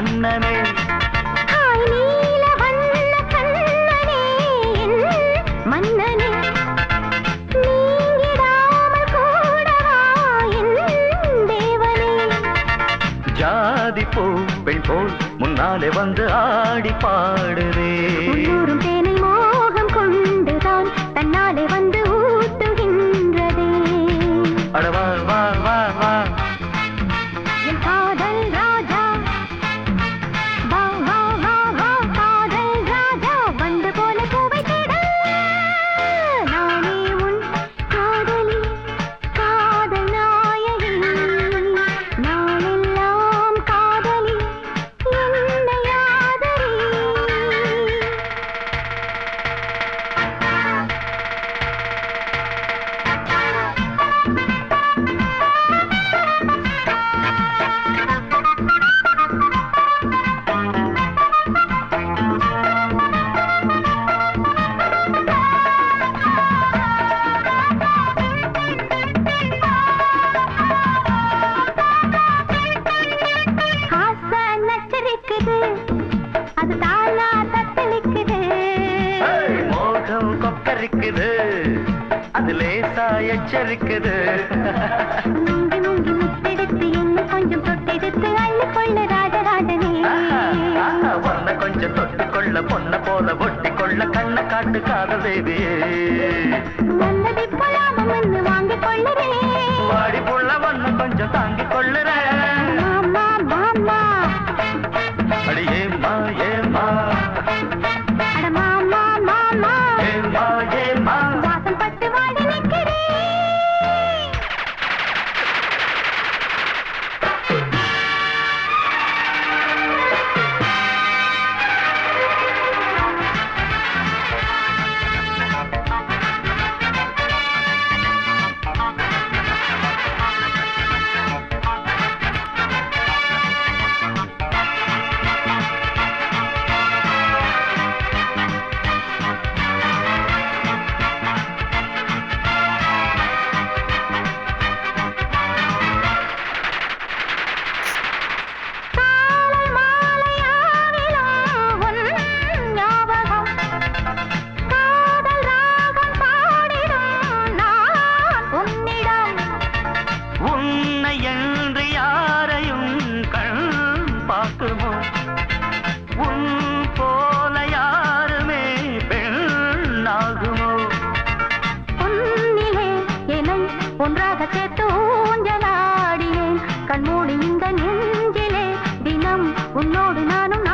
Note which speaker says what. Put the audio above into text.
Speaker 1: கண்ணனே
Speaker 2: நீல வண்ண கண்ணனே மன்னனே நீங்கிடாமல் கூடவா என் தேவனே
Speaker 1: ஜாதி பூ பெண் போல் முன்னாலே வந்து ஆடி பாடுதே
Speaker 2: உள்ளூரும் தேனை மோகம் கொண்டுதான் தன்னாலே வந்து ஊட்டுகின்றதே
Speaker 1: அடவா வா வா வா
Speaker 2: என் காதல் ராஜா வா வா வா வா காதல் ராஜா வந்து போல பூவை தேட நானே உன் காதலி காதல் நாயகி நாளெல்லாம் காதலி என்னை ஆதரி அது தானா தத்தளிக்குது
Speaker 1: மோகம் கொக்கரிக்குது அது லேசா எச்சரிக்குது
Speaker 2: முங்கி முங்கி முத்தெடுத்து என்ன கொஞ்சம் தொட்டெடுத்து அள்ளி கொள்ள ராஜராஜனே
Speaker 1: பொண்ண கொஞ்சம் தொட்டு கொள்ள பொண்ண போல ஒட்டி கொள்ள கண்ண காட்டு காதல் தேவியே
Speaker 2: நல்லதை போலாமம் வந்து வாங்கிக் கொள்ளுறேன்
Speaker 1: வாடி புள்ள ஒண்ணு கொஞ்சம் தாங்கிக் கொள்ளுறேன்
Speaker 2: மாமா மாமா
Speaker 1: அடி ஏமா ஏமா
Speaker 2: அட மாமா மாமா
Speaker 1: ஏமா ஏமா
Speaker 2: வாசம் பட்டு வாடி நிற்கிறேன்
Speaker 1: உன்னை என்று யாரையும் கண் பார்க்குமோ உன் போல யாருமே பெண்ணாகுமோ
Speaker 2: பொன்னிலே என்னை ஒன்றாக சேர்த்து ஊஞ்சலாடினேன் கண்மூடி இந்த நெஞ்சிலே தினம் உன்னோடு நானும்